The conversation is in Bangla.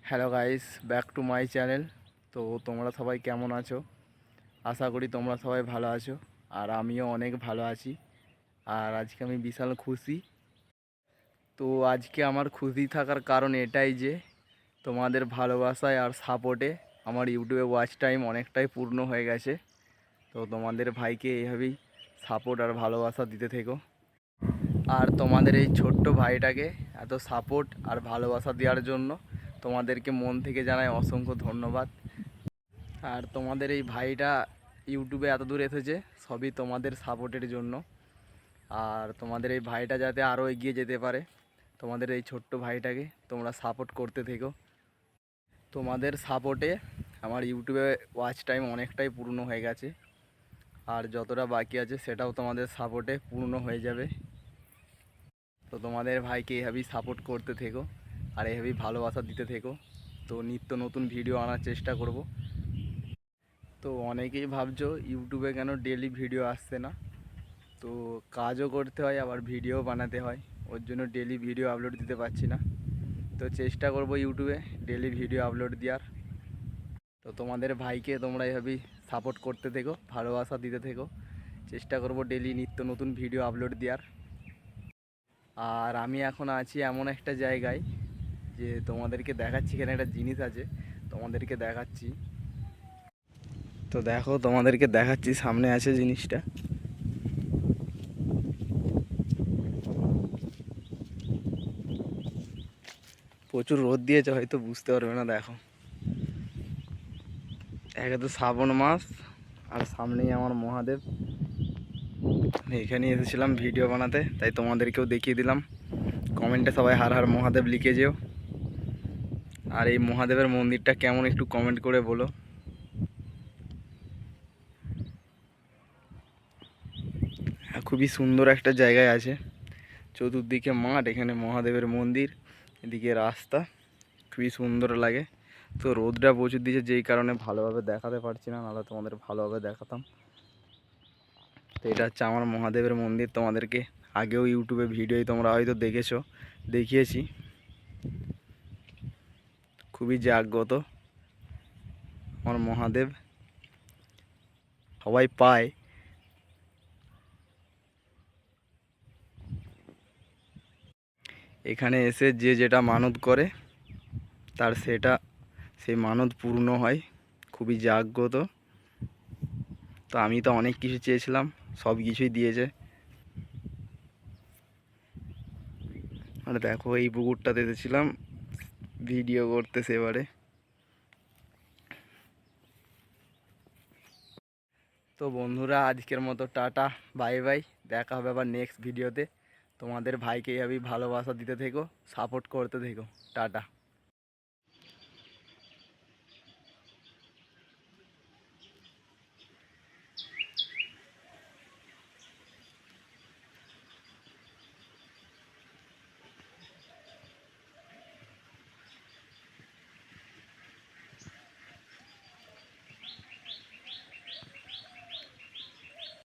Hello guys, back to my channel. তো তোমরা সবাই কেমন আছো? আশা করি তোমরা সবাই ভালো আছো, আর আমিও অনেক ভালো আছি। আর আজকে আমি বিশাল খুশি। তো আজকে আমার খুশি থাকার কারণ এটাই যে তোমাদের ভালোবাসায় আর সাপোর্টে আমার ইউটিউবে ওয়াচ টাইম অনেকটাই পূর্ণ হয়ে গেছে। তো তোমাদের ভাইকে এইভাবেই সাপোর্ট আর ভালোবাসা দিতে থেকো। আর তোমাদের এই ছোট্ট ভাইটাকে এত সাপোর্ট আর ভালোবাসা দেওয়ার জন্য তোমাদেরকে মন থেকে জানাই অসংখ্য ধন্যবাদ। আর তোমাদের এই ভাইটা ইউটিউবে এত দূর এসেছে সবই তোমাদের সাপোর্টের জন্য। আর তোমাদের এই ভাইটা যাতে আরও এগিয়ে যেতে পারে, তোমাদের এই ছোট্ট ভাইটাকে তোমরা সাপোর্ট করতে থেকো। তোমাদের সাপোর্টে আমার ইউটিউবে ওয়াচ টাইম অনেকটাই পূর্ণ হয়ে গেছে, আর যতটা বাকি আছে সেটাও তোমাদের সাপোর্টে পূর্ণ হয়ে যাবে। তো তোমাদের ভাইকে এভাবেই সাপোর্ট করতে থেকো আর এভাবেই ভালোবাসা দিতে থেকো। তো নিত্য নতুন ভিডিও আনার চেষ্টা করব। তো অনেকেই ভাবছো ইউটিউবে কেন ডেলি ভিডিও আসছে না। তো কাজও করতে হয়, আবার ভিডিও বানাতে হয়, ওর জন্য ডেলি ভিডিও আপলোড দিতে পারছি না। তো চেষ্টা করব ইউটিউবে ডেলি ভিডিও আপলোড দেওয়ার। তো তোমাদের ভাইকে তোমরা এভাবেই সাপোর্ট করতে থেকো, ভালোবাসা দিতে থেকো। চেষ্টা করব ডেলি নিত্য নতুন ভিডিও আপলোড দেওয়ার। আর আমি এখন আছি এমন একটা জায়গায় যে তোমাদেরকে দেখাচ্ছি, এখানে একটা জিনিস আছে, তোমাদেরকে দেখাচ্ছি। তো দেখো, তোমাদেরকে দেখাচ্ছি, সামনে আছে জিনিসটা। প্রচুর রোদ দিয়েছে, হয়তো বুঝতে পারবে না। দেখো, একে তো শ্রাবণ মাস, আর সামনেই আমার মহাদেব। এখানে এসেছিলাম ভিডিও বানাতে, তাই তোমাদেরকেও দেখিয়ে দিলাম। কমেন্টে সবাই হার হার মহাদেব লিখে যেও। আর এই মহাদেবের মন্দিরটা কেমন একটু কমেন্ট করে বলো। খুবই সুন্দর একটা জায়গায় আছে, চতুর্দিকে মাঠ, এখানে মহাদেবের মন্দির, এদিকে রাস্তা, খুবই সুন্দর লাগে। তো রোদটা প্রচুর দিয়েছে, যেই কারণে ভালোভাবে দেখাতে পারছি না, নাহলে তোমাদের ভালোভাবে দেখাতাম। তো এটা হচ্ছে আমার মহাদেবের মন্দির। তোমাদেরকে আগেও ইউটিউবে ভিডিওই তোমরা হয়তো দেখেছো, দেখিয়েছি। খুবই জাগ্রত আমার মহাদেব, সবাই পায়। এখানে এসে যে যেটা মানত করে তার সেই মানত পূর্ণ হয়। খুবই জাগ্রত। তো আমি তো অনেক কিছু চেয়েছিলাম, সব কিছুই দিয়েছে। আর দেখো, এই পুকুরটাতে এসেছিলাম ভিডিও করতে সেবারে। তো বন্ধুরা, আজকের মতো টাটা, বাই বাই। দেখা হবে আবার নেক্সট ভিডিওতে। তোমাদের ভাইকে এভাবেই ভালোবাসা দিতে থেকো, সাপোর্ট করতে থেকো। টাটা।